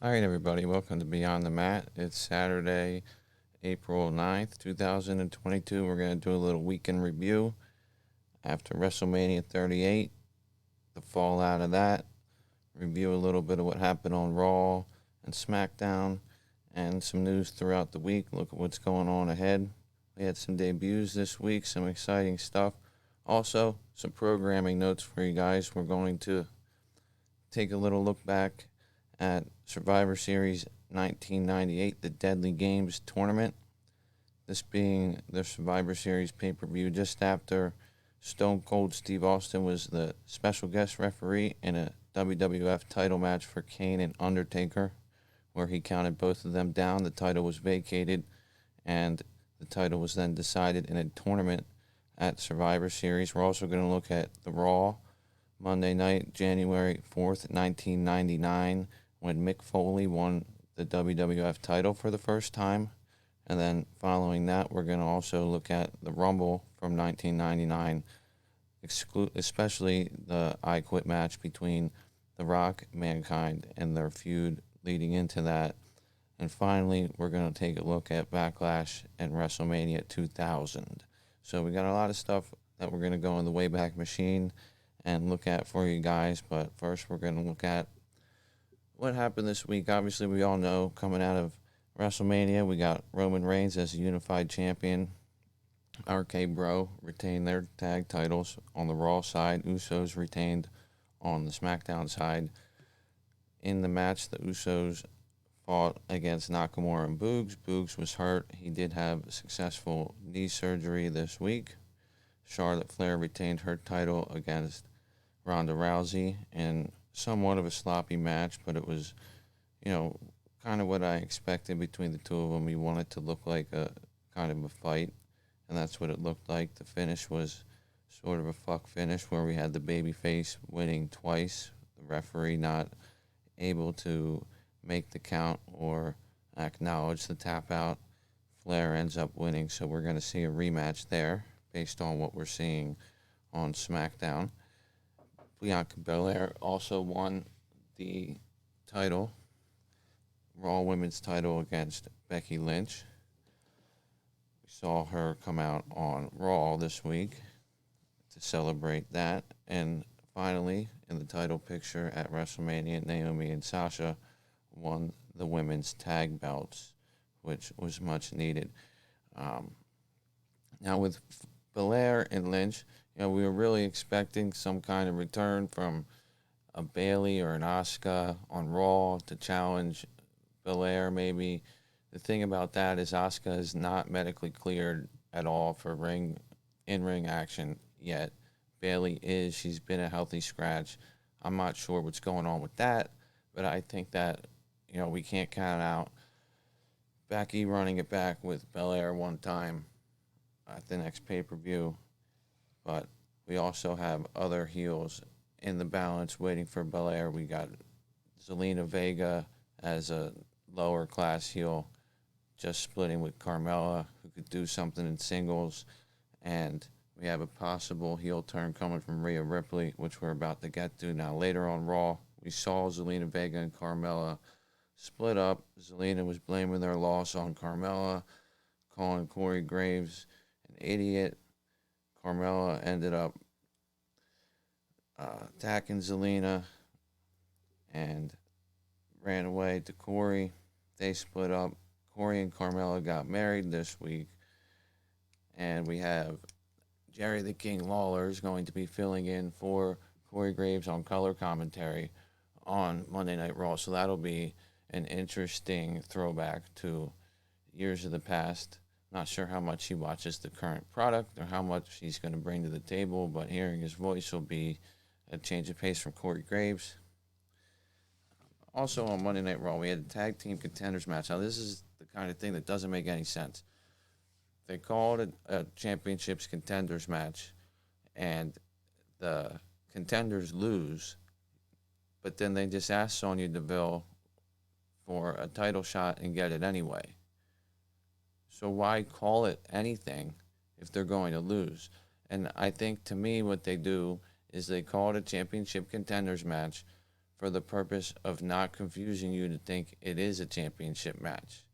All right, everybody, welcome to Beyond the Mat. It's Saturday, April 9th, 2022. We're going to do a little weekend review after WrestleMania 38, the fallout of that, review a little bit of what happened on Raw and SmackDown, and some news throughout the week. Look at what's going on ahead. We had some debuts this week, some exciting stuff. Also, some programming notes for you guys. We're going to take a little look back at Survivor Series 1998, the Deadly Games tournament. This being the Survivor Series pay per view just after Stone Cold Steve Austin was the special guest referee in a WWF title match for Kane and Undertaker, where he counted both of them down. The title was vacated, and the title was then decided in a tournament at Survivor Series. We're also going to look at the Raw Monday night, January 4th, 1999, when Mick Foley won the WWF title for the first time. And then following that, we're going to also look at the Rumble from 1999, especially the I Quit match between The Rock, Mankind, and their feud leading into that. And finally, we're going to take a look at Backlash and WrestleMania 2000. So we got a lot of stuff that we're going to go in the Wayback Machine and look at for you guys. But first, we're going to look at what happened this week. Obviously, we all know coming out of WrestleMania, we got Roman Reigns as a unified champion. RKBro retained their tag titles on the Raw side. Usos retained on the SmackDown side. In the match, the Usos fought against Nakamura and Boogs. Boogs was hurt. He did have successful knee surgery this week. Charlotte Flair retained her title against Ronda Rousey in somewhat of a sloppy match, but it was, kind of what I expected between the two of them. You want it to look like a kind of a fight, and that's what it looked like. The finish was sort of a fuck finish where we had the babyface winning twice, the referee not able to make the count or acknowledge the tap out. Flair ends up winning, so we're going to see a rematch there based on what we're seeing on SmackDown. Bianca Belair also won the title, Raw Women's title against Becky Lynch. We saw her come out on Raw this week to celebrate that. And finally, in the title picture at WrestleMania, Naomi and Sasha won the women's tag belts, which was much needed. Now with Belair and Lynch, we were really expecting some kind of return from a Bayley or an Asuka on Raw to challenge Belair maybe. The thing about that is Asuka is not medically cleared at all for in-ring action yet. Bayley is. She's been a healthy scratch. I'm not sure what's going on with that, but I think that, we can't count out Becky running it back with Belair one time at the next pay-per-view. But we also have other heels in the balance waiting for Belair. We got Zelina Vega as a lower class heel, just splitting with Carmella, who could do something in singles. And we have a possible heel turn coming from Rhea Ripley, which we're about to get to. Now, later on Raw, we saw Zelina Vega and Carmella split up. Zelina was blaming their loss on Carmella, calling Corey Graves an idiot. Carmella ended up attacking Zelina and ran away to Corey. They split up. Corey and Carmella got married this week. And we have Jerry the King Lawler is going to be filling in for Corey Graves on color commentary on Monday Night Raw. So that'll be an interesting throwback to years of the past. Not sure how much he watches the current product or how much he's going to bring to the table, but hearing his voice will be a change of pace from Corey Graves. Also on Monday Night Raw, we had a tag team contenders match. Now, this is the kind of thing that doesn't make any sense. They called it a championships contenders match, and the contenders lose, but then they just ask Sonya Deville for a title shot and get it anyway. So why call it anything if they're going to lose? And I think, to me, what they do is they call it a championship contenders match for the purpose of not confusing you to think it is a championship match.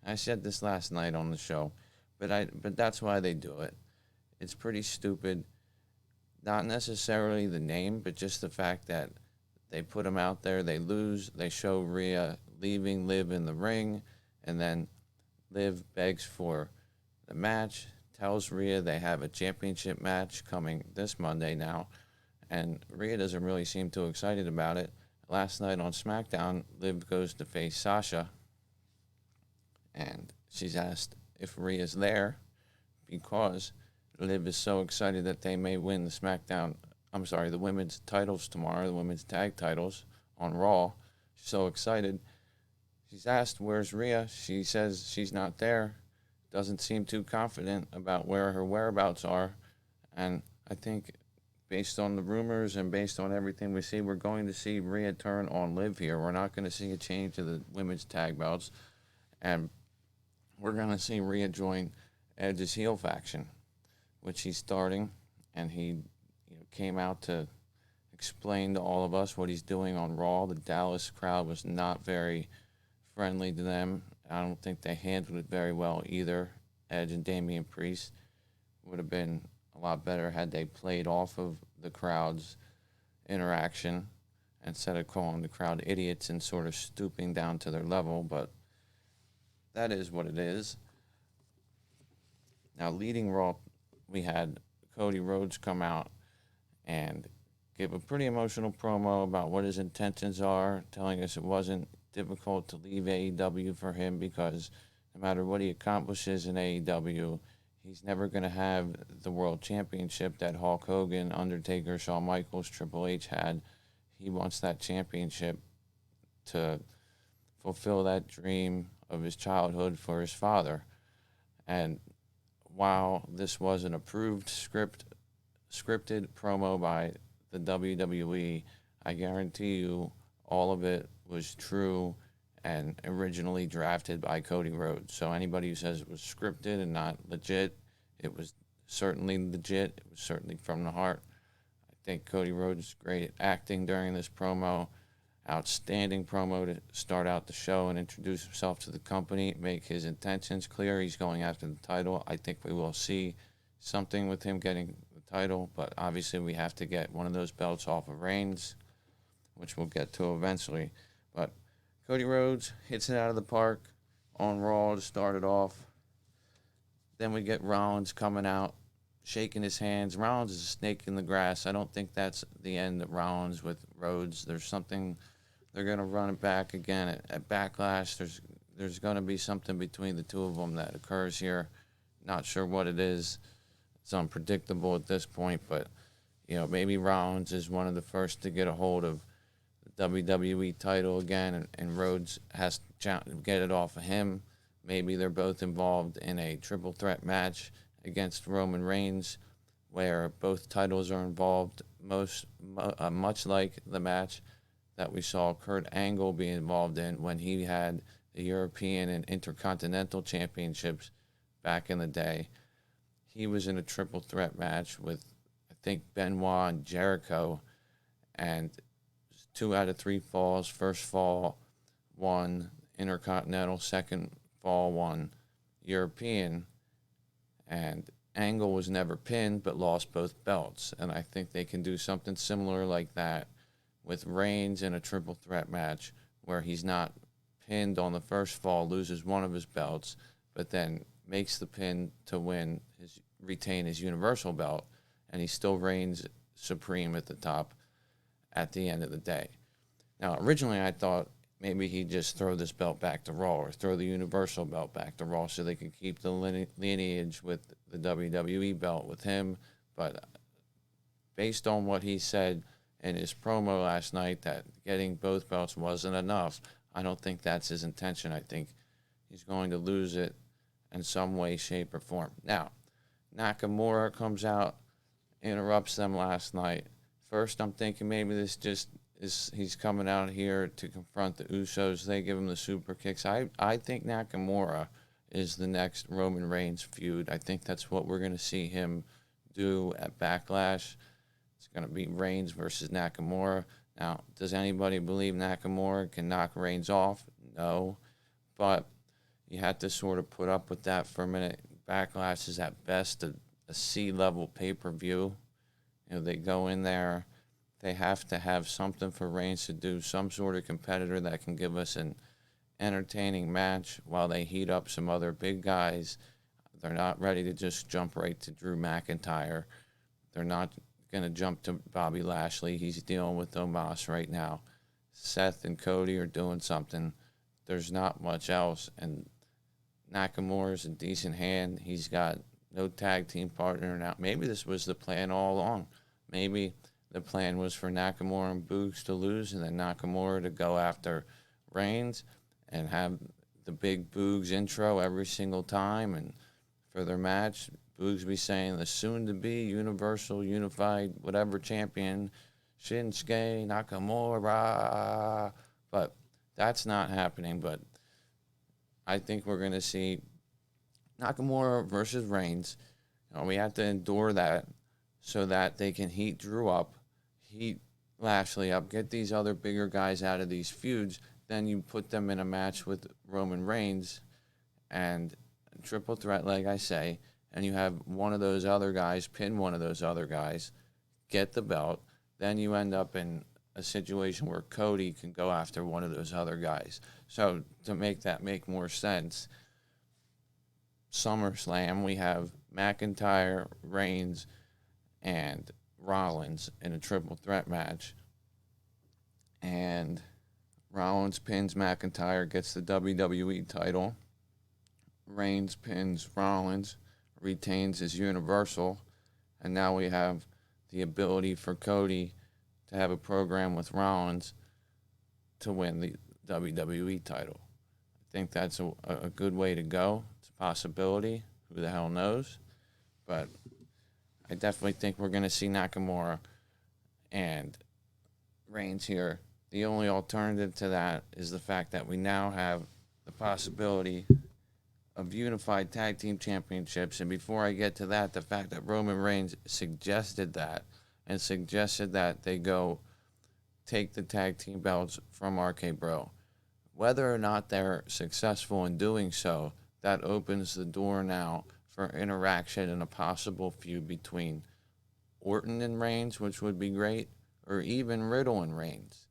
I said this last night on the show, but that's why they do it. It's pretty stupid. Not necessarily the name, but just the fact that they put them out there, they lose, they show Rhea leaving Liv in the ring, and then Liv begs for the match, tells Rhea they have a championship match coming this Monday now, and Rhea doesn't really seem too excited about it. Last night on SmackDown, Liv goes to face Sasha, and she's asked if Rhea's there because Liv is so excited that they may win the women's titles tomorrow, the women's tag titles on Raw. She's so excited. She's asked, where's Rhea? She says she's not there. Doesn't seem too confident about where her whereabouts are. And I think based on the rumors and based on everything we see, we're going to see Rhea turn on Liv here. We're not going to see a change to the women's tag belts. And we're going to see Rhea join Edge's heel faction, which he's starting. And he came out to explain to all of us what he's doing on Raw. The Dallas crowd was not very friendly to them. I don't think they handled it very well either. Edge and Damian Priest would have been a lot better had they played off of the crowd's interaction instead of calling the crowd idiots and sort of stooping down to their level, but that is what it is. Now, leading Raw, we had Cody Rhodes come out and give a pretty emotional promo about what his intentions are, telling us it wasn't difficult to leave AEW for him because no matter what he accomplishes in AEW, he's never going to have the world championship that Hulk Hogan, Undertaker, Shawn Michaels, Triple H had. He wants that championship to fulfill that dream of his childhood for his father. And while this was an approved scripted promo by the WWE, I guarantee you all of it was true and originally drafted by Cody Rhodes. So anybody who says it was scripted and not legit, it was certainly legit. It was certainly from the heart. I think Cody Rhodes is great at acting during this promo. Outstanding promo to start out the show and introduce himself to the company, make his intentions clear. He's going after the title. I think we will see something with him getting the title, but obviously we have to get one of those belts off of Reigns, which we'll get to eventually. But Cody Rhodes hits it out of the park on Raw to start it off. Then we get Rollins coming out, shaking his hands. Rollins is a snake in the grass. I don't think that's the end of Rollins with Rhodes. There's something, they're going to run it back again at Backlash. There's going to be something between the two of them that occurs here. Not sure what it is. It's unpredictable at this point, but maybe Rollins is one of the first to get a hold of the WWE title again, and Rhodes has to get it off of him. Maybe they're both involved in a triple threat match against Roman Reigns, where both titles are involved, much like the match that we saw Kurt Angle be involved in when he had the European and Intercontinental Championships back in the day. He was in a triple threat match with, I think, Benoit and Jericho, and 2 out of 3 falls. First fall won Intercontinental, second fall won European, and Angle was never pinned but lost both belts. And I think they can do something similar like that with Reigns in a triple threat match where he's not pinned on the first fall, loses one of his belts, but then makes the pin to retain his Universal belt, and he still reigns supreme at the top at the end of the day. Now, originally I thought maybe he'd just throw this belt back to Raw or throw the Universal belt back to Raw so they could keep the lineage with the WWE belt with him. But based on what he said in his promo last night, that getting both belts wasn't enough, I don't think that's his intention. I think he's going to lose it in some way, shape, or form. Now, Nakamura comes out, interrupts them last night. First, I'm thinking maybe this just is he's coming out here to confront the Usos. They give him the super kicks. I think Nakamura is the next Roman Reigns feud. I think that's what we're going to see him do at Backlash. It's going to be Reigns versus Nakamura. Now, does anybody believe Nakamura can knock Reigns off? No. But you have to sort of put up with that for a minute. Backlash is at best a C-level pay-per-view. You know, they go in there. They have to have something for Reigns to do, some sort of competitor that can give us an entertaining match while they heat up some other big guys. They're not ready to just jump right to Drew McIntyre. They're not going to jump to Bobby Lashley. He's dealing with Omos right now. Seth and Cody are doing something. There's not much else. And Nakamura's a decent hand. He's got no tag team partner now. Maybe this was the plan all along. Maybe the plan was for Nakamura and Boogs to lose and then Nakamura to go after Reigns and have the big Boogs intro every single time. And for their match, Boogs be saying the soon-to-be Universal Unified whatever champion, Shinsuke Nakamura. But that's not happening. But I think we're going to see Nakamura versus Reigns. You know, we have to endure that so that they can heat Drew up, heat Lashley up, get these other bigger guys out of these feuds. Then you put them in a match with Roman Reigns and triple threat, like I say, and you have one of those other guys pin one of those other guys, get the belt. Then you end up in a situation where Cody can go after one of those other guys. So to make that make more sense, SummerSlam, we have McIntyre, Reigns, and Rollins in a triple threat match. And Rollins pins McIntyre, gets the WWE title. Reigns pins Rollins, retains his Universal. And now we have the ability for Cody to have a program with Rollins to win the WWE title. I think that's a good way to go. It's a possibility. Who the hell knows? But I definitely think we're going to see Nakamura and Reigns here. The only alternative to that is the fact that we now have the possibility of unified tag team championships. And before I get to that, the fact that Roman Reigns suggested that and suggested that they go take the tag team belts from RKBro. Whether or not they're successful in doing so, that opens the door now for interaction and a possible feud between Orton and Reigns, which would be great, or even Riddle and Reigns,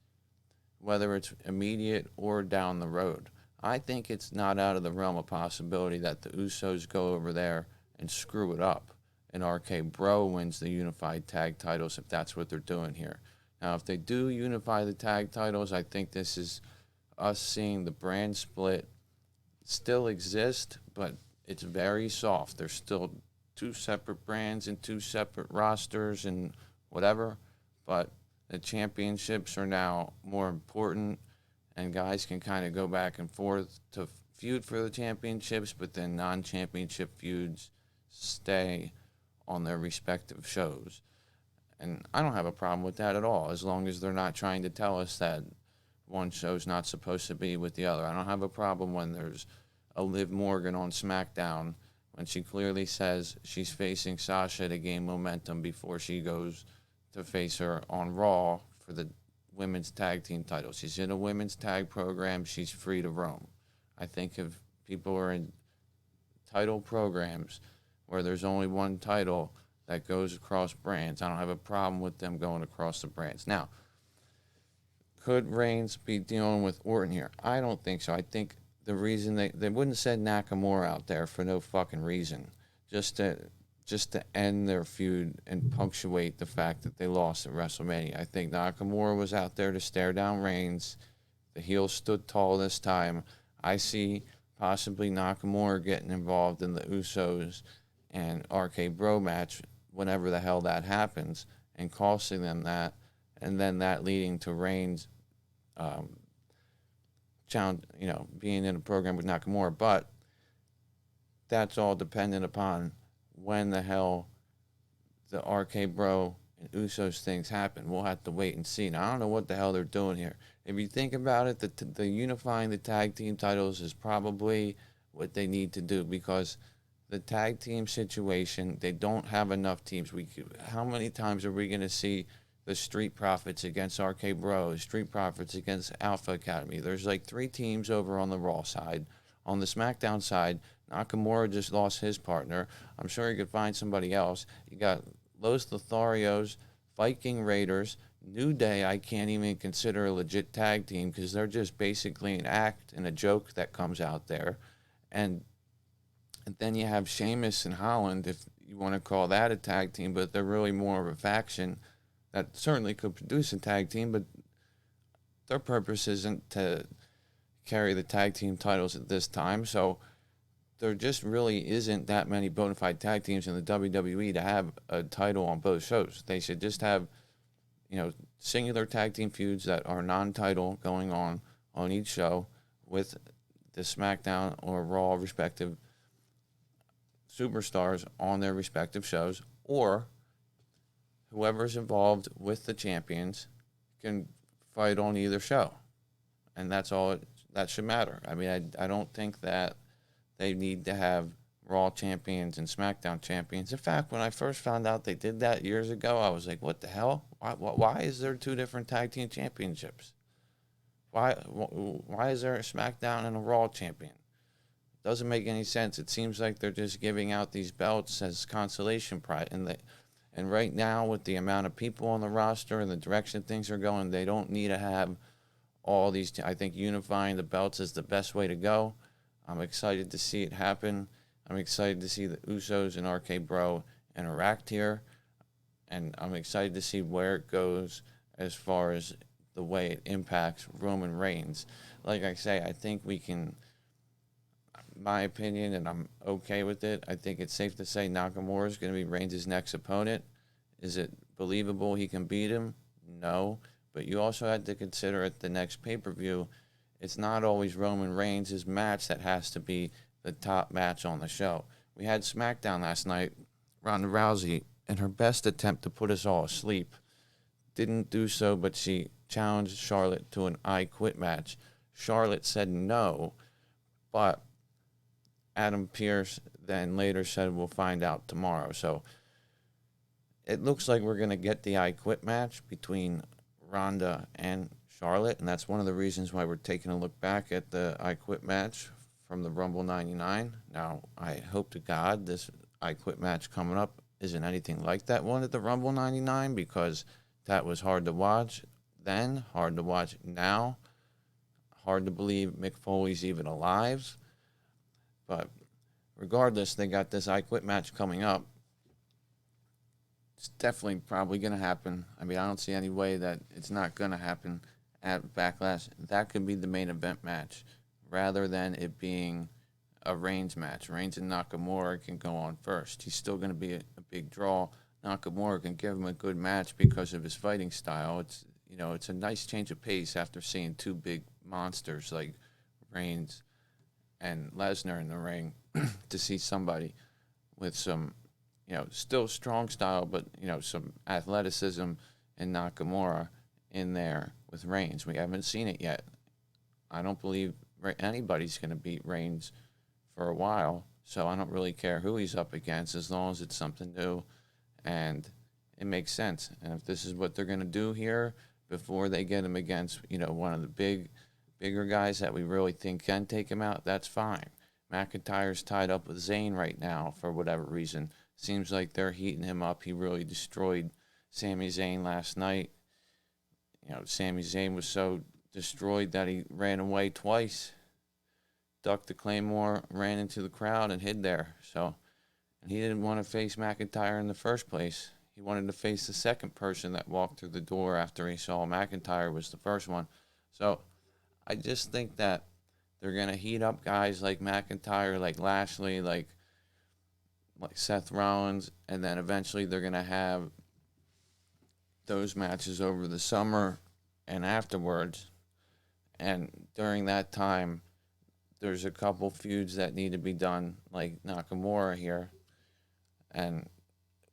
whether it's immediate or down the road. I think it's not out of the realm of possibility that the Usos go over there and screw it up, and RK-Bro wins the unified tag titles if that's what they're doing here. Now, if they do unify the tag titles, I think this is us seeing the brand split still exist, but it's very soft. There's still two separate brands and two separate rosters and whatever, but the championships are now more important, and guys can kind of go back and forth to feud for the championships, but then non-championship feuds stay on their respective shows. And I don't have a problem with that at all, as long as they're not trying to tell us that one show's not supposed to be with the other. I don't have a problem when there's a Liv Morgan on SmackDown when she clearly says she's facing Sasha to gain momentum before she goes to face her on Raw for the women's tag team title. She's in a women's tag program. She's free to roam. I think if people are in title programs where there's only one title that goes across brands, I don't have a problem with them going across the brands. Now, could Reigns be dealing with Orton here? I don't think so. I think the reason they wouldn't send Nakamura out there for no fucking reason, just to end their feud and punctuate the fact that they lost at WrestleMania. I think Nakamura was out there to stare down Reigns. The heel stood tall this time. I see possibly Nakamura getting involved in the Usos and RK-Bro match whenever the hell that happens and costing them that, and then that leading to Reigns being in a program with Nakamura. But that's all dependent upon when the hell the RK-Bro and Usos things happen. We'll have to wait and see. Now, I don't know what the hell they're doing here. If you think about it, the unifying the tag team titles is probably what they need to do, because the tag team situation, they don't have enough teams. How many times are we going to see the Street Profits against RKBro, Street Profits against Alpha Academy. There's like 3 teams over on the Raw side. On the SmackDown side, Nakamura just lost his partner. I'm sure he could find somebody else. You got Los Lotharios, Viking Raiders, New Day. I can't even consider a legit tag team because they're just basically an act and a joke that comes out there. And then you have Sheamus and Holland, if you want to call that a tag team, but they're really more of a faction that certainly could produce a tag team, but their purpose isn't to carry the tag team titles at this time. So there just really isn't that many bona fide tag teams in the WWE to have a title on both shows. They should just have, singular tag team feuds that are non-title going on each show with the SmackDown or Raw respective superstars on their respective shows, or whoever's involved with the champions can fight on either show. And that's all that should matter. I mean, I don't think that they need to have Raw champions and SmackDown champions. In fact, when I first found out they did that years ago, I was like, what the hell? Why is there 2 different tag team championships? Why is there a SmackDown and a Raw champion? It doesn't make any sense. It seems like they're just giving out these belts as consolation prize. And right now, with the amount of people on the roster and the direction things are going, they don't need to have all these. I think unifying the belts is the best way to go. I'm excited to see it happen. I'm excited to see the Usos and RK-Bro interact here. And I'm excited to see where it goes as far as the way it impacts Roman Reigns. Like I say, I think we can, my opinion, and I'm okay with it, I think it's safe to say Nakamura is going to be Reigns' next opponent. Is it believable he can beat him? No. But you also had to consider at the next pay-per-view, it's not always Roman Reigns' match that has to be the top match on the show. We had SmackDown last night, Ronda Rousey, in her best attempt to put us all asleep, didn't do so, but she challenged Charlotte to an I Quit match. Charlotte said no, but Adam Pearce then later said we'll find out tomorrow. So it looks like we're going to get the I Quit match between Ronda and Charlotte, and that's one of the reasons why we're taking a look back at the I Quit match from the Rumble 99. Now, I hope to God this I Quit match coming up isn't anything like that one at the Rumble 99, because that was hard to watch then, hard to watch now, hard to believe Mick Foley's even alive. But regardless, they got this I Quit match coming up. It's definitely probably going to happen. I mean, I don't see any way that it's not going to happen at Backlash. That could be the main event match rather than it being a Reigns match. Reigns and Nakamura can go on first. He's still going to be a big draw. Nakamura can give him a good match because of his fighting style. It's a nice change of pace after seeing 2 big monsters like Reigns and Lesnar in the ring to see somebody with some, still strong style, but, some athleticism and Nakamura in there with Reigns. We haven't seen it yet. I don't believe anybody's going to beat Reigns for a while, so I don't really care who he's up against as long as it's something new and it makes sense. And if this is what they're going to do here before they get him against, one of the bigger guys that we really think can take him out, that's fine. McIntyre's tied up with Zayn right now for whatever reason. Seems like they're heating him up. He really destroyed Sami Zayn last night. Sami Zayn was so destroyed that he ran away twice, ducked the Claymore, ran into the crowd, and hid there. And he didn't want to face McIntyre in the first place. He wanted to face the second person that walked through the door after he saw McIntyre was the first one. So I just think that they're going to heat up guys like McIntyre, like Lashley, like Seth Rollins, and then eventually they're going to have those matches over the summer and afterwards. And during that time, there's a couple feuds that need to be done, like Nakamura here. And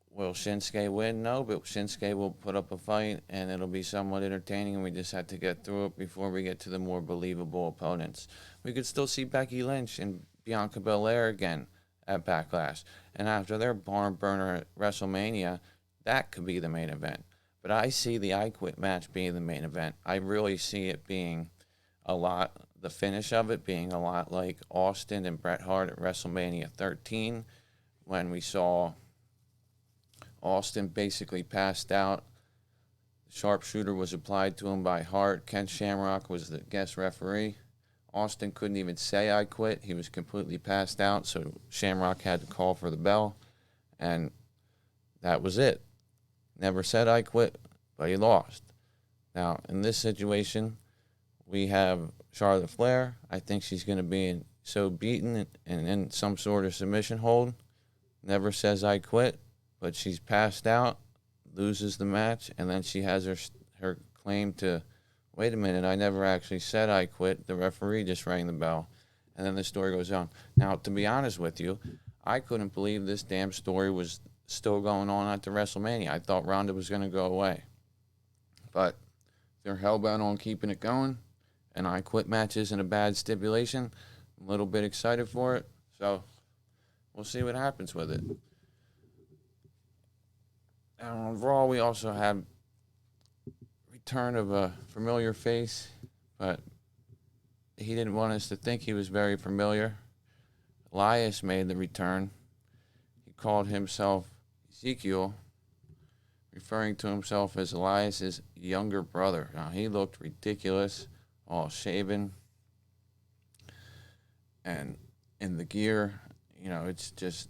will Shinsuke win? No, but Shinsuke will put up a fight, and it'll be somewhat entertaining, and we just have to get through it before we get to the more believable opponents. We could still see Becky Lynch and Bianca Belair again at Backlash. And after their barn burner at WrestleMania, that could be the main event. But I see the I Quit match being the main event. I really see it being the finish of it being a lot like Austin and Bret Hart at WrestleMania 13, when we saw Austin basically passed out. Sharpshooter was applied to him by Hart. Ken Shamrock was the guest referee. Austin couldn't even say I quit. He was completely passed out, so Shamrock had to call for the bell, and that was it. Never said I quit, but he lost. Now, in this situation, we have Charlotte Flair. I think she's going to be so beaten and in some sort of submission hold. Never says I quit, but she's passed out, loses the match, and then she has her claim to, wait a minute, I never actually said I quit. The referee just rang the bell. And then the story goes on. Now, to be honest with you, I couldn't believe this damn story was still going on at the WrestleMania. I thought Ronda was going to go away. But they're hell-bent on keeping it going, and I Quit match isn't a bad stipulation. I'm a little bit excited for it, so we'll see what happens with it. And on Raw, we also had return of a familiar face, but he didn't want us to think he was very familiar. Elias made the return. He called himself Ezekiel, referring to himself as Elias's younger brother. Now, he looked ridiculous, all shaven, and in the gear. You know, it's just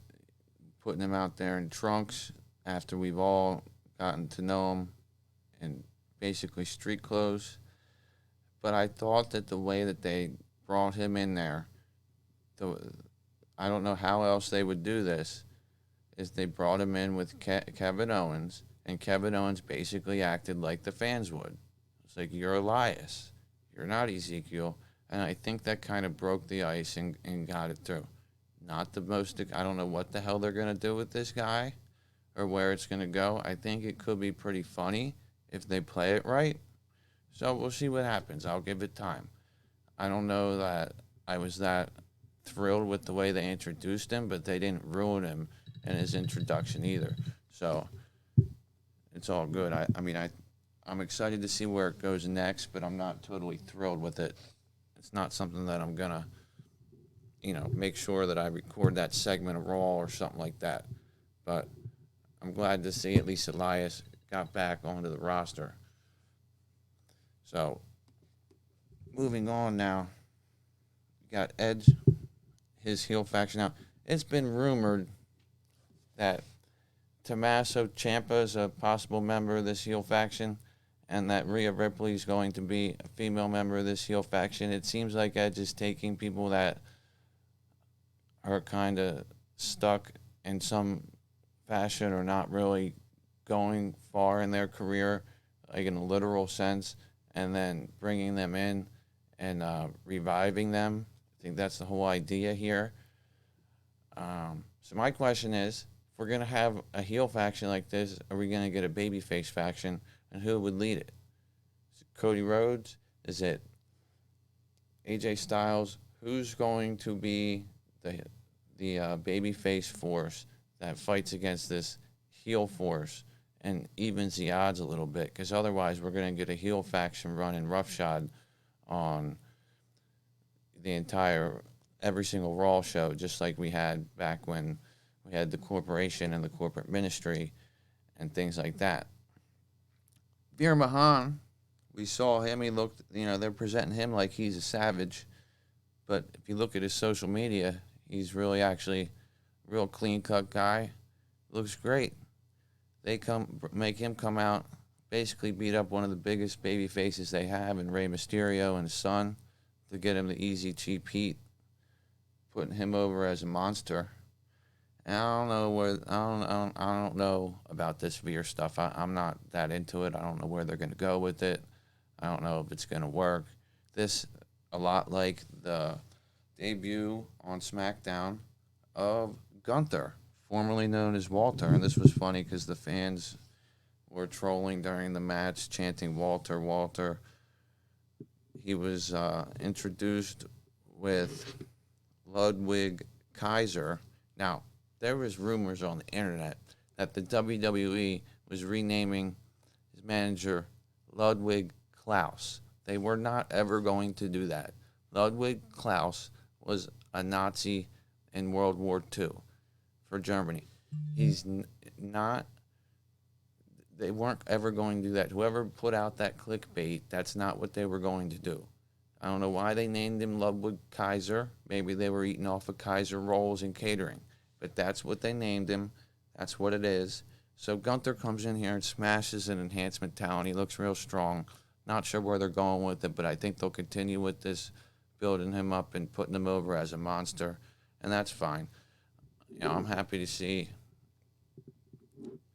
putting him out there in trunks after we've all gotten to know him in basically street clothes. But I thought that the way that they brought him in there, I don't know how else they would do this, is they brought him in with Kevin Owens, and Kevin Owens basically acted like the fans would. It's like, you're Elias. You're not Ezekiel. And I think that kind of broke the ice and got it through. Not the most, I don't know what the hell they're going to do with this guy or where it's going to go. I think it could be pretty funny if they play it right. So we'll see what happens. I'll give it time. I don't know that I was that thrilled with the way they introduced him, but they didn't ruin him in his introduction either. So it's all good. I'm excited to see where it goes next, but I'm not totally thrilled with it. It's not something that I'm going to, make sure that I record that segment of Raw or something like that. But I'm glad to see at least Elias got back onto the roster. So, moving on now, we got Edge, his heel faction. Now, it's been rumored that Tommaso Ciampa is a possible member of this heel faction, and that Rhea Ripley is going to be a female member of this heel faction. It seems like Edge is taking people that are kind of stuck in some fashion or not really going far in their career, like in a literal sense, and then bringing them in and reviving them. I think that's the whole idea here. So my question is, if we're going to have a heel faction like this, are we going to get a babyface faction, and who would lead it? Is it Cody Rhodes? Is it AJ Styles? Who's going to be the babyface force that fights against this heel force and evens the odds a little bit? Because otherwise we're going to get a heel faction running roughshod on every single Raw show, just like we had back when we had the corporation and the corporate ministry and things like that. Veer Mahan, we saw him, he looked, they're presenting him like he's a savage, but if you look at his social media, he's really actually a real clean-cut guy. Looks great. They make him come out, basically beat up one of the biggest baby faces they have in Rey Mysterio and his son to get him the easy, cheap heat, putting him over as a monster. And I don't know about this Veer stuff. I'm not that into it. I don't know where they're going to go with it. I don't know if it's going to work. This, a lot like the debut on SmackDown of Gunther, formerly known as Walter. And this was funny because the fans were trolling during the match, chanting Walter, Walter. He was introduced with Ludwig Kaiser. Now, there was rumors on the internet that the WWE was renaming his manager Ludwig Klaus. They were not ever going to do that. Ludwig Klaus was a Nazi in World War II for Germany. He's not, they weren't ever going to do that. Whoever put out that clickbait, that's not what they were going to do. I don't know why they named him Ludwig Kaiser. Maybe they were eating off of Kaiser rolls and catering. But that's what they named him. That's what it is. So Gunther comes in here and smashes an enhancement talent. He looks real strong. Not sure where they're going with it, but I think they'll continue with this, building him up and putting him over as a monster, and that's fine. You know, I'm happy to see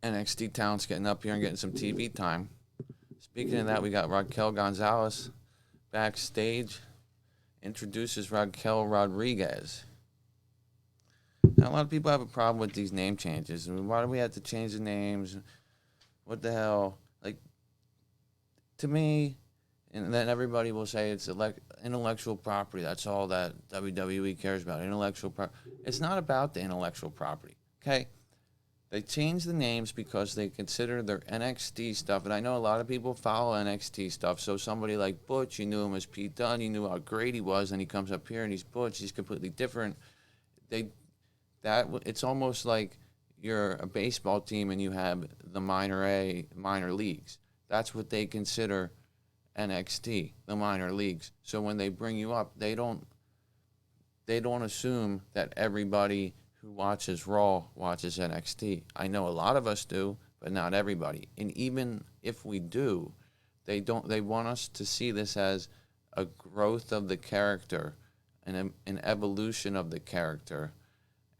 NXT talents getting up here and getting some TV time. Speaking of that, we got Raquel Gonzalez backstage, introduces Raquel Rodriguez. Now, a lot of people have a problem with these name changes. I mean, why do we have to change the names? What the hell? Like, to me, and then everybody will say it's intellectual property. That's all that WWE cares about, intellectual property. It's not about the intellectual property, okay? They changed the names because they consider their NXT stuff, and I know a lot of people follow NXT stuff, so somebody like Butch, you knew him as Pete Dunne, you knew how great he was, and he comes up here and he's Butch, he's completely different. It's almost like you're a baseball team and you have the minor leagues. That's what they consider NXT, the minor leagues. So when they bring you up, they don't assume that everybody who watches Raw watches NXT. I know a lot of us do, but not everybody. And even if we do, they want us to see this as a growth of the character and an evolution of the character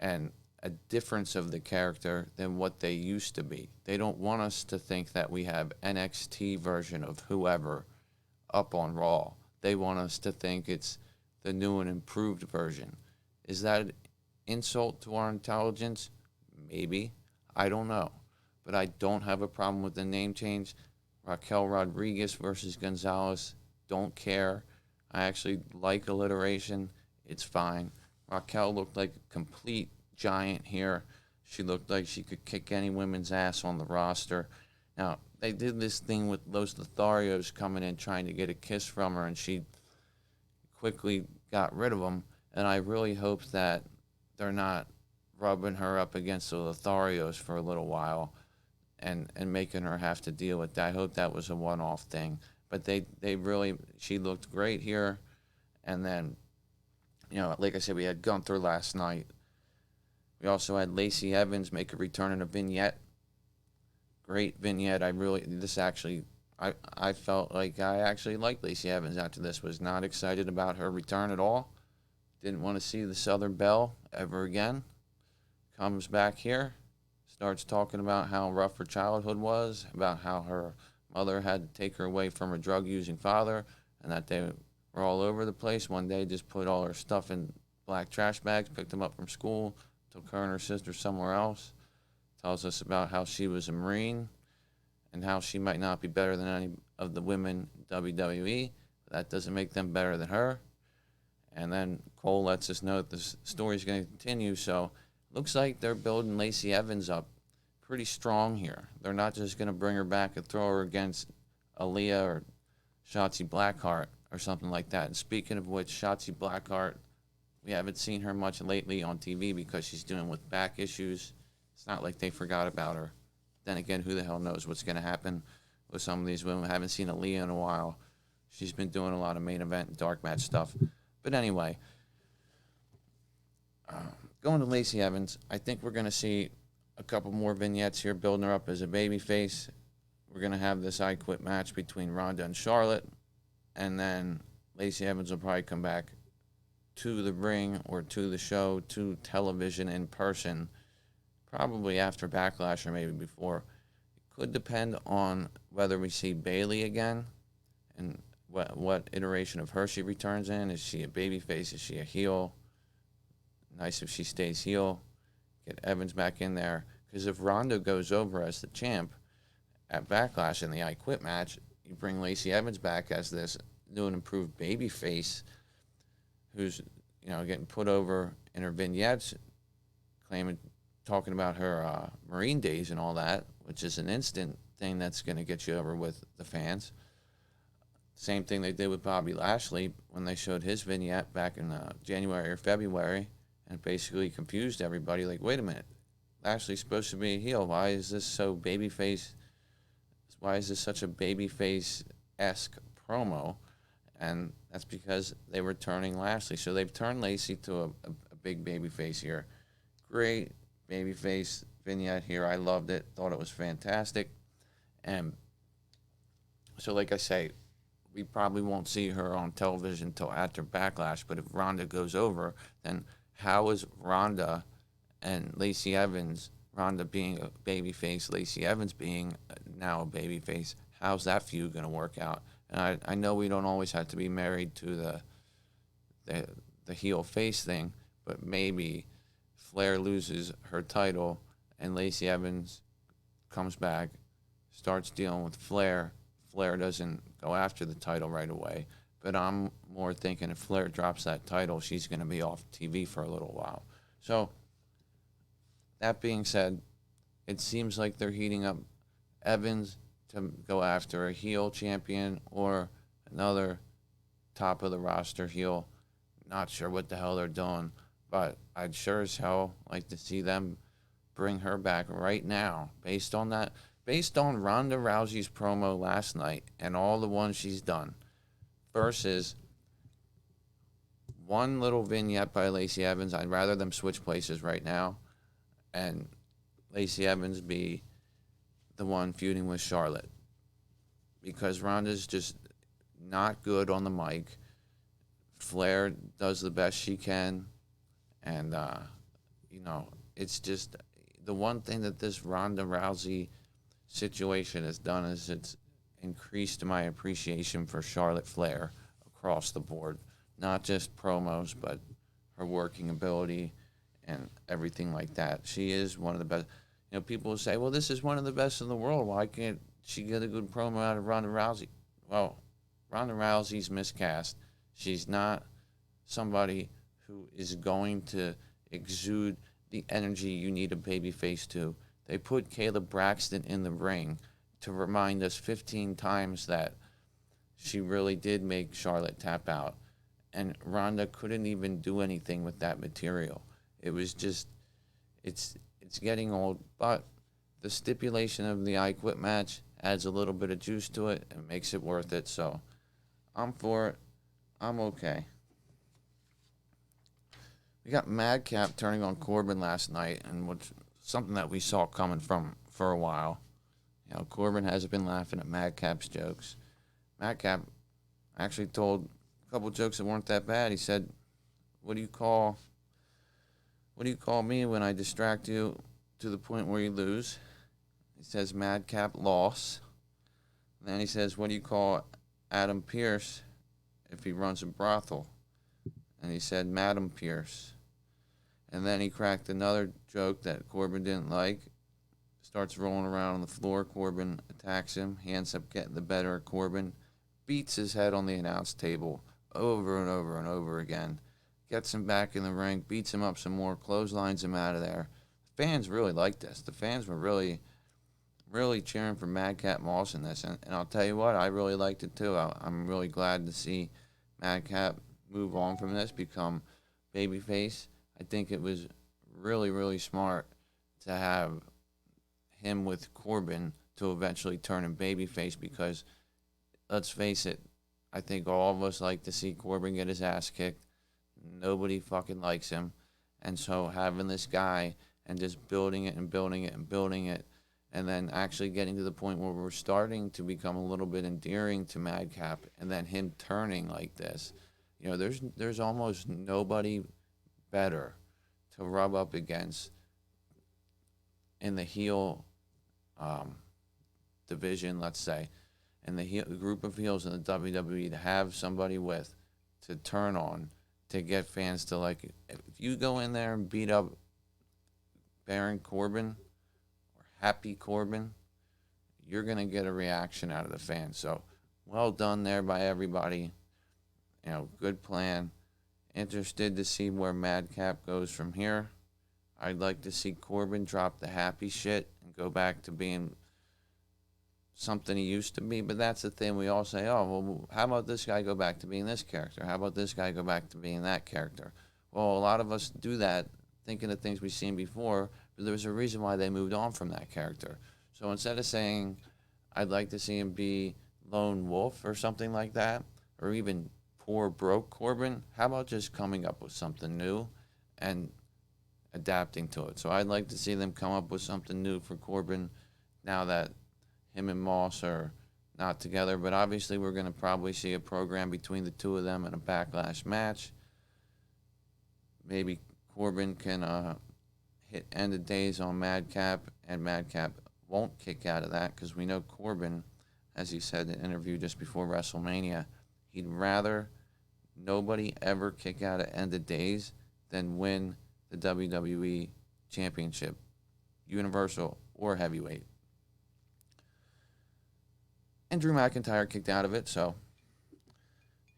and a difference of the character than what they used to be. They don't want us to think that we have NXT version of whoever up on Raw. They want us to think it's the new and improved version. Is that an insult to our intelligence? Maybe. I don't know. But I don't have a problem with the name change. Raquel Rodriguez versus Gonzalez. Don't care. I actually like alliteration. It's fine. Raquel looked like a complete giant here. She looked like she could kick any women's ass on the roster. Now, they did this thing with Los Lotharios coming in trying to get a kiss from her, and she quickly got rid of them. And I really hope that they're not rubbing her up against the Lotharios for a little while and making her have to deal with that. I hope that was a one-off thing. But she looked great here. And then, you know, like I said, we had Gunther last night. We also had Lacey Evans make a return in a vignette. Great vignette. I felt like I actually liked Lacey Evans after this. Was not excited about her return at all. Didn't want to see the Southern Belle ever again. Comes back here. Starts talking about how rough her childhood was, about how her mother had to take her away from her drug-using father, and that they were all over the place. One day just put all her stuff in black trash bags, picked them up from school, took her and her sister somewhere else. Tells us about how she was a Marine and how she might not be better than any of the women in WWE. That doesn't make them better than her. And then Cole lets us know that the story's going to continue. So looks like they're building Lacey Evans up pretty strong here. They're not just going to bring her back and throw her against Aaliyah or Shotzi Blackheart or something like that. And speaking of which, Shotzi Blackheart, we haven't seen her much lately on TV because she's dealing with back issues. It's not like they forgot about her. Then again, who the hell knows what's going to happen with some of these women. I haven't seen Aaliyah in a while. She's been doing a lot of main event and dark match stuff. But anyway, going to Lacey Evans, I think we're going to see a couple more vignettes here building her up as a babyface. We're going to have this I Quit match between Ronda and Charlotte. And then Lacey Evans will probably come back to the ring or to the show, to television in person, probably after Backlash or maybe before. It could depend on whether we see Bayley again and what iteration of her she returns in. Is she a babyface? Is she a heel? Nice if she stays heel. Get Evans back in there. Because if Ronda goes over as the champ at Backlash in the I Quit match, you bring Lacey Evans back as this new and improved babyface who's, you know, getting put over in her vignettes, claiming talking about her Marine days and all that, which is an instant thing that's going to get you over with the fans. Same thing they did with Bobby Lashley when they showed his vignette back in January or February, and basically confused everybody. Like, wait a minute, Lashley's supposed to be a heel. Why is this so babyface? Why is this such a babyface-esque promo? And that's because they were turning Lashley. So they've turned Lacey to a big babyface here. Great babyface vignette here. I loved it. Thought it was fantastic. And so, like I say, we probably won't see her on television until after Backlash. But if Ronda goes over, then how is Ronda and Lacey Evans, Ronda being a babyface, Lacey Evans being now a babyface, how's that feud going to work out? And I know we don't always have to be married to the heel face thing, but maybe Flair loses her title and Lacey Evans comes back, starts dealing with Flair. Flair doesn't go after the title right away, but I'm more thinking if Flair drops that title, she's going to be off TV for a little while. So, that being said, it seems like they're heating up Evans to go after a heel champion or another top of the roster heel. Not sure what the hell they're doing, but I'd sure as hell like to see them bring her back right now based on that. Based on Ronda Rousey's promo last night and all the ones she's done versus one little vignette by Lacey Evans. I'd rather them switch places right now and Lacey Evans be the one feuding with Charlotte, because Ronda's just not good on the mic. Flair does the best she can, and it's just the one thing that this Ronda Rousey situation has done is it's increased my appreciation for Charlotte Flair across the board, not just promos, but her working ability and everything like that. She is one of the best. People will say, well, this is one of the best in the world. Why can't she get a good promo out of Ronda Rousey? Well, Ronda Rousey's miscast. She's not somebody who is going to exude the energy you need a babyface to. They put Caleb Braxton in the ring to remind us 15 times that she really did make Charlotte tap out. And Ronda couldn't even do anything with that material. It was just, it's getting old, but the stipulation of the I Quit match adds a little bit of juice to it and makes it worth it. So I'm for it. I'm okay. We got Madcap turning on Corbin last night, and something that we saw coming from for a while. Corbin hasn't been laughing at Madcap's jokes. Madcap actually told a couple jokes that weren't that bad. He said, what do you call me when I distract you to the point where you lose? He says Madcap loss. And then he says, what do you call Adam Pearce if he runs a brothel? And he said Madam Pierce. And then he cracked another joke that Corbin didn't like. Starts rolling around on the floor. Corbin attacks him. He ends up getting the better of Corbin. Beats his head on the announce table over and over and over again. Gets him back in the ring. Beats him up some more. Clotheslines him out of there. Fans really liked this. The fans were really, really cheering for Madcap Moss in this. And I'll tell you what, I really liked it too. I'm really glad to see Madcap move on from this, become babyface. I think it was really, really smart to have him with Corbin to eventually turn him babyface, because let's face it, I think all of us like to see Corbin get his ass kicked. Nobody fucking likes him. And so having this guy and just building it and building it and building it, and then actually getting to the point where we're starting to become a little bit endearing to Madcap, and then him turning like this. There's almost nobody better to rub up against in the heel division, let's say, and the group of heels in the WWE to have somebody with to turn on, to get fans to like it. If you go in there and beat up Baron Corbin or Happy Corbin, you're going to get a reaction out of the fans. So well done there by everybody. Good plan. Interested to see where Madcap goes from here. I'd like to see Corbin drop the happy shit and go back to being something he used to be. But that's the thing. We all say, oh, well, how about this guy go back to being this character? How about this guy go back to being that character? Well, a lot of us do that thinking of things we've seen before, but there's a reason why they moved on from that character. So instead of saying, I'd like to see him be Lone Wolf or something like that, or even poor broke Corbin, how about just coming up with something new and adapting to it? So I'd like to see them come up with something new for Corbin now that him and Moss are not together. But obviously we're going to probably see a program between the two of them in a Backlash match. Maybe Corbin can hit end of days on Madcap, and Madcap won't kick out of that because we know Corbin, as he said in an interview just before WrestleMania, he'd rather nobody ever kick out at end of days than win the WWE Championship, Universal or Heavyweight. And Drew McIntyre kicked out of it, so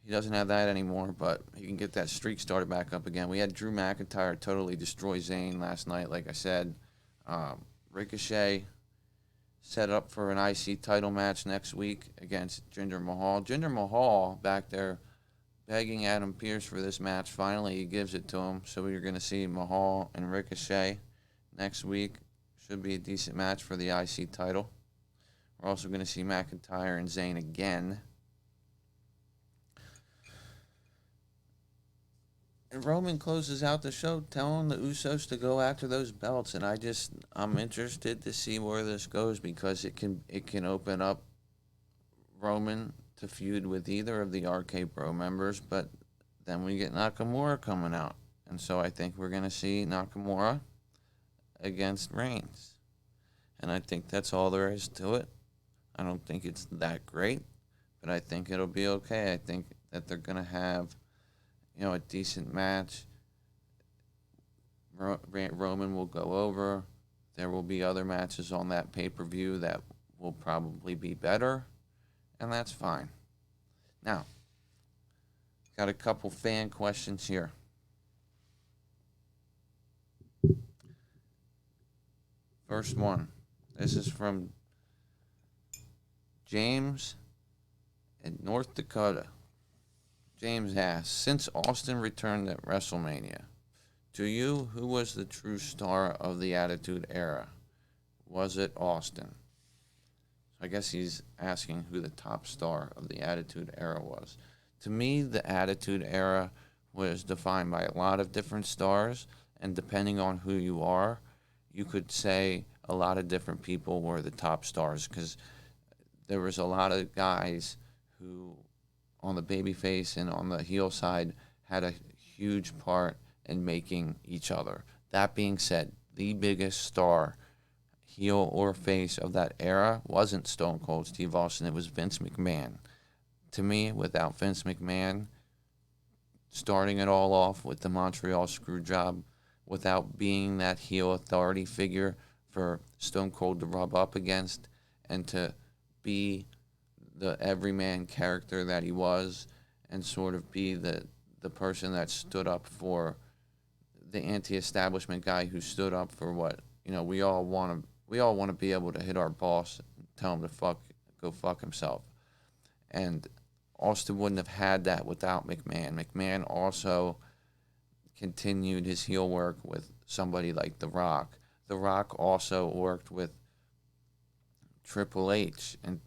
he doesn't have that anymore, but he can get that streak started back up again. We had Drew McIntyre totally destroy Zayn last night, like I said. Ricochet set up for an IC title match next week against Jinder Mahal. Jinder Mahal back there begging Adam Pearce for this match. Finally, he gives it to him. So we're going to see Mahal and Ricochet next week. Should be a decent match for the IC title. We're also going to see McIntyre and Zayn again. And Roman closes out the show telling the Usos to go after those belts, and I'm interested to see where this goes because it can open up Roman to feud with either of the RKBro members, but then we get Nakamura coming out, and so I think we're going to see Nakamura against Reigns, and I think that's all there is to it. I don't think it's that great, but I think it'll be okay. I think that they're going to have a decent match. Roman will go over. There will be other matches on that pay-per-view that will probably be better, and that's fine. Now, got a couple fan questions here. First one. This is from James in North Dakota. James asks, since Austin returned at WrestleMania, to you, who was the true star of the Attitude Era? Was it Austin? I guess he's asking who the top star of the Attitude Era was. To me, the Attitude Era was defined by a lot of different stars, and depending on who you are, you could say a lot of different people were the top stars, because there was a lot of guys who, on the babyface and on the heel side, had a huge part in making each other. That being said, the biggest star, heel or face, of that era wasn't Stone Cold Steve Austin. It was Vince McMahon. To me, without Vince McMahon starting it all off with the Montreal Screwjob, without being that heel authority figure for Stone Cold to rub up against and to be the everyman character that he was, and sort of be the person that stood up for the anti-establishment guy who stood up for what we all want to be able to hit our boss and tell him to go fuck himself. And Austin wouldn't have had that without McMahon. McMahon also continued his heel work with somebody like The Rock. The Rock also worked with Triple H, and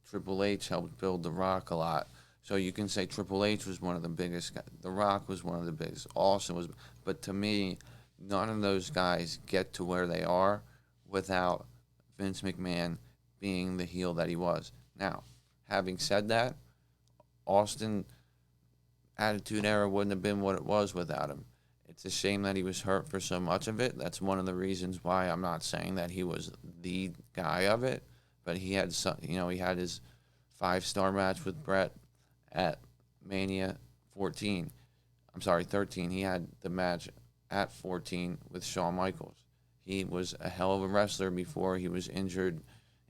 Triple H helped build The Rock a lot. So you can say Triple H was one of the biggest guys. The Rock was one of the biggest. Austin was. But to me, none of those guys get to where they are without Vince McMahon being the heel that he was. Now, having said that, Austin Attitude Era wouldn't have been what it was without him. It's a shame that he was hurt for so much of it. That's one of the reasons why I'm not saying that he was the guy of it. But he had he had his 5-star match with Brett at Mania 13. He had the match at 14 with Shawn Michaels. He was a hell of a wrestler before he was injured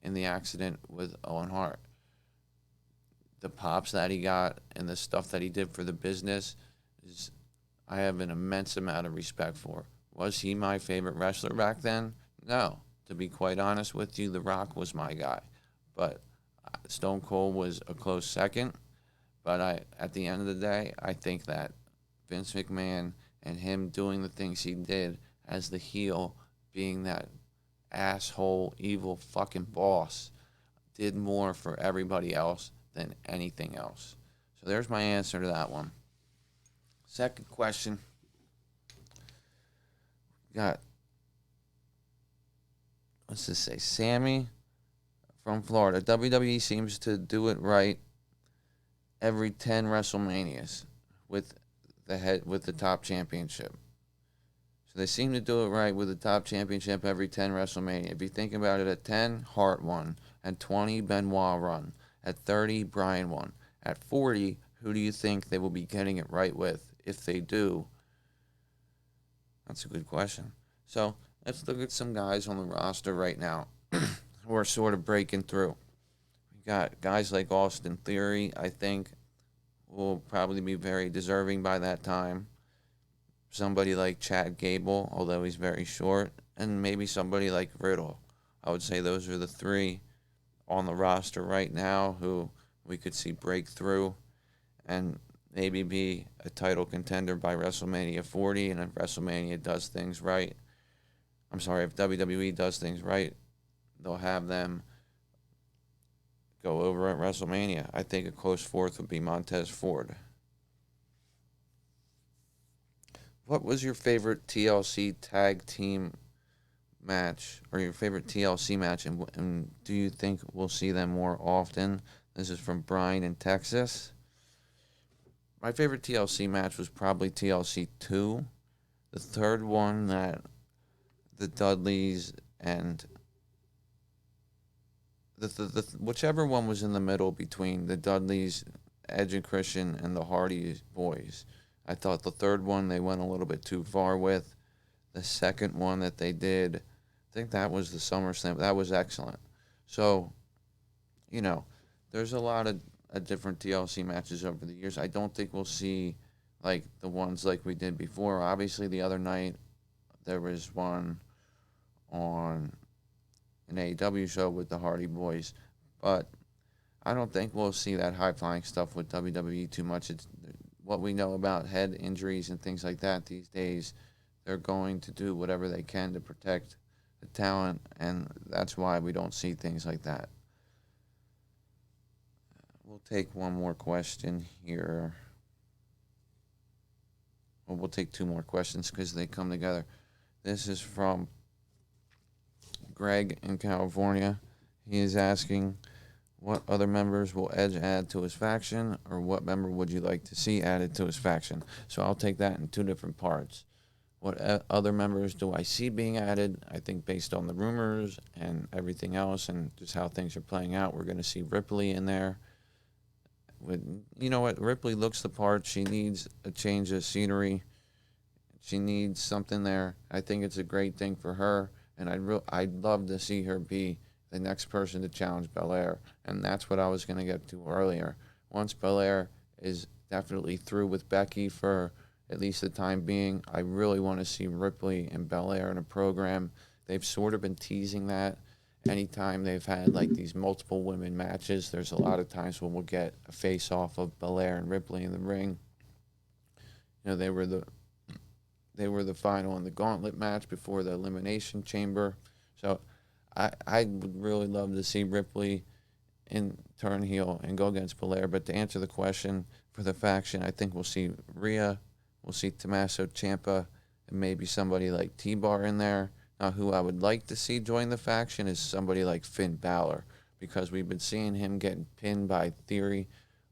in the accident with Owen Hart. The pops that he got and the stuff that he did for the business I have an immense amount of respect for. Was he my favorite wrestler back then? No. To be quite honest with you, The Rock was my guy. But Stone Cold was a close second. But at the end of the day, I think that Vince McMahon and him doing the things he did as the heel, being that asshole, evil fucking boss, did more for everybody else than anything else. So there's my answer to that one. Second question. Got, what's this say? Sammy from Florida. WWE seems to do it right every 10 WrestleManias with the top championship. So they seem to do it right with the top championship every 10 WrestleMania. If you think about it, at 10, Hart won. At 20, Benoit won. At 30, Bryan won. At 40, who do you think they will be getting it right with? If they do, that's a good question. So let's look at some guys on the roster right now who are sort of breaking through. We got guys like Austin Theory, I think, will probably be very deserving by that time. Somebody like Chad Gable, although he's very short, and maybe somebody like Riddle. I would say those are the three on the roster right now who we could see break through and maybe be a title contender by WrestleMania 40. And if WrestleMania does things right, if WWE does things right, they'll have them go over at WrestleMania. I think a close fourth would be Montez Ford. What was your favorite TLC tag team match, or your favorite TLC match, and do you think we'll see them more often? This is from Brian in Texas. My favorite TLC match was probably TLC 2. The third one that the Dudleys and the whichever one was in the middle between the Dudleys, Edge and Christian, and the Hardy Boys. I thought the third one they went a little bit too far with. The second one that they did, I think that was the SummerSlam. That was excellent. So, there's a lot of different TLC matches over the years. I don't think we'll see like the ones like we did before. Obviously, the other night there was one on an AEW show with the Hardy Boys, but I don't think we'll see that high-flying stuff with WWE too much. It's what we know about head injuries and things like that these days. They're going to do whatever they can to protect the talent, and that's why we don't see things like that. We'll take one more question here. Well, we'll take two more questions because they come together. This is from Greg in California. He is asking, what other members will Edge add to his faction, or what member would you like to see added to his faction? So I'll take that in two different parts. What other members do I see being added? I think based on the rumors and everything else and just how things are playing out, we're going to see Ripley in there. You know what? Ripley looks the part. She needs a change of scenery. She needs something there. I think it's a great thing for her, and I'd love to see her be the next person to challenge Belair, and that's what I was going to get to earlier. Once Belair is definitely through with Becky for at least the time being, I really want to see Ripley and Belair in a program. They've sort of been teasing that. Anytime they've had like these multiple women matches, there's a lot of times when we'll get a face-off of Belair and Ripley in the ring. They were the final in the gauntlet match before the Elimination Chamber. So I would really love to see Ripley turn heel and go against Belair. But to answer the question for the faction, I think we'll see Rhea, we'll see Tommaso Ciampa, and maybe somebody like T-Bar in there. Now, who I would like to see join the faction is somebody like Finn Balor, because we've been seeing him getting pinned by Theory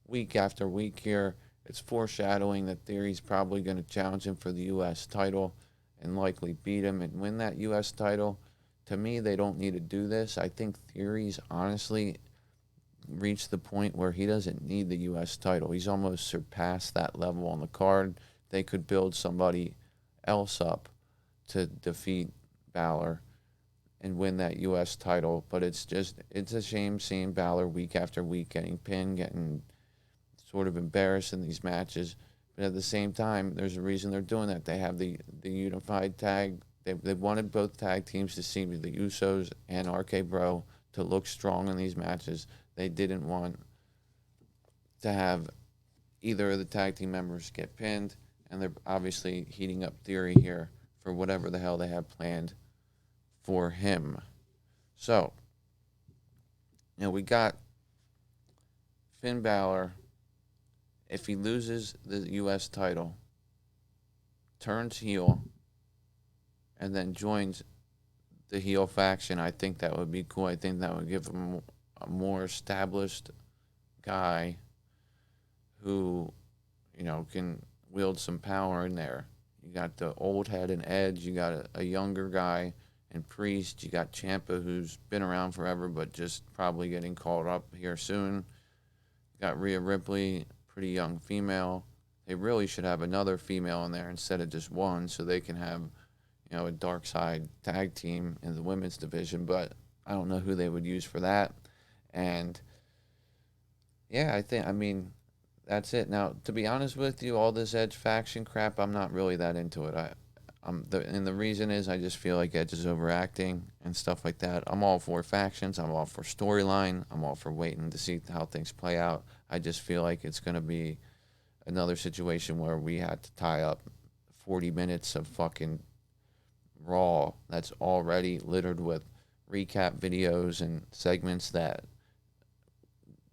week after week here. It's foreshadowing that Theory's probably going to challenge him for the U.S. title and likely beat him and win that U.S. title. To me, they don't need to do this. I think Theory's honestly reached the point where he doesn't need the U.S. title. He's almost surpassed that level on the card. They could build somebody else up to defeat Balor and win that U.S. title, but it's a shame seeing Balor week after week getting pinned, getting sort of embarrassed in these matches, But at the same time, there's a reason they're doing that. They have the unified tag. They wanted both tag teams to see the Usos and RK-Bro to look strong in these matches. They didn't want to have either of the tag team members get pinned, and they're obviously heating up Theory here for whatever the hell they have planned for him. So, we got Finn Balor. If he loses the U.S. title, turns heel, and then joins the heel faction, I think that would be cool. I think that would give him a more established guy who, can wield some power in there. You got the old head and Edge. You got a younger guy and Priest. You got Ciampa, who's been around forever, but just probably getting called up here soon. You got Rhea Ripley, pretty young female. They really should have another female in there instead of just one, so they can have, a dark side tag team in the women's division. But I don't know who they would use for that. And yeah, that's it. Now, to be honest with you, all this Edge faction crap, I'm not really that into it. And the reason is I just feel like Edge is overacting and stuff like that. I'm all for factions. I'm all for storyline. I'm all for waiting to see how things play out. I just feel like it's going to be another situation where we had to tie up 40 minutes of fucking Raw that's already littered with recap videos and segments that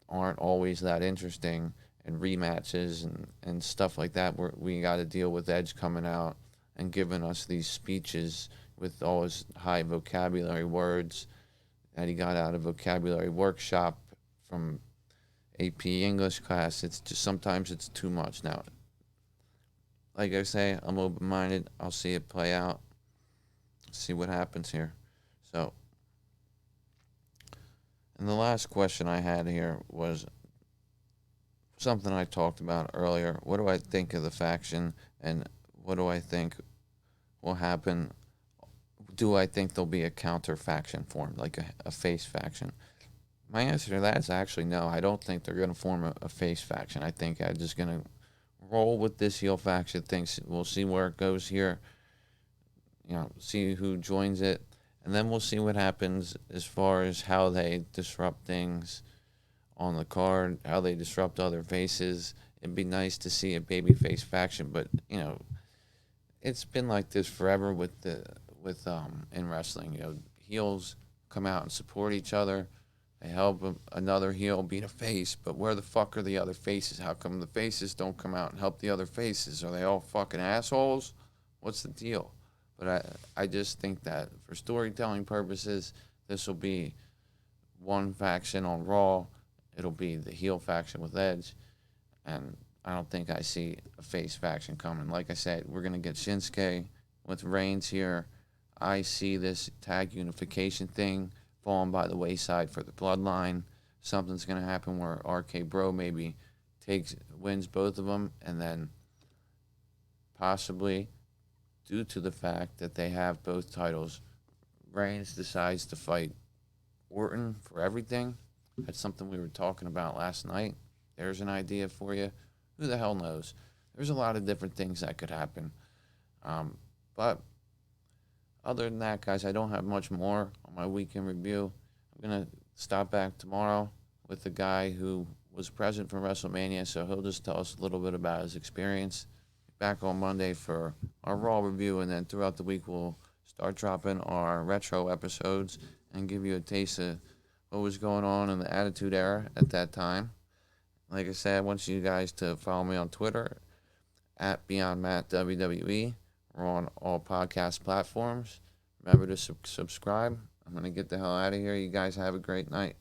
aren't always that interesting, and rematches and stuff like that. We got to deal with Edge coming out and giving us these speeches with all his high vocabulary words that he got out of vocabulary workshop from AP English class. It's just sometimes it's too much. Now, like I say, I'm open-minded. I'll see it play out. See what happens here. So, and the last question I had here was something I talked about earlier. What do I think of the faction, and what do I think will happen? Do I think there'll be a counter faction formed, like a face faction? My answer to that is actually no. I don't think they're going to form a face faction. I think I'm just going to roll with this heel faction. We'll see where it goes here. See who joins it, and then we'll see what happens as far as how they disrupt things on the card, how they disrupt other faces. It'd be nice to see a babyface faction, but it's been like this forever with in wrestling. Heels come out and support each other. They help another heel beat a face, but where the fuck are the other faces? How come the faces don't come out and help the other faces? Are they all fucking assholes? What's the deal? But I just think that for storytelling purposes, this will be one faction on Raw. It'll be the heel faction with Edge. And I don't think I see a face faction coming. Like I said, we're going to get Shinsuke with Reigns here. I see this tag unification thing falling by the wayside for the Bloodline. Something's going to happen where RK-Bro maybe wins both of them, and then possibly, due to the fact that they have both titles, Reigns decides to fight Orton for everything. That's something we were talking about last night. There's an idea for you. Who the hell knows? There's a lot of different things that could happen. But other than that, guys, I don't have much more on my weekend review. I'm going to stop back tomorrow with the guy who was present for WrestleMania, so he'll just tell us a little bit about his experience. Back on Monday for our Raw review, and then throughout the week we'll start dropping our retro episodes and give you a taste of what was going on in the Attitude Era at that time. Like I said, I want you guys to follow me on Twitter at BeyondMattWWE. We're on all podcast platforms. Remember to subscribe. I'm going to get the hell out of here. You guys have a great night.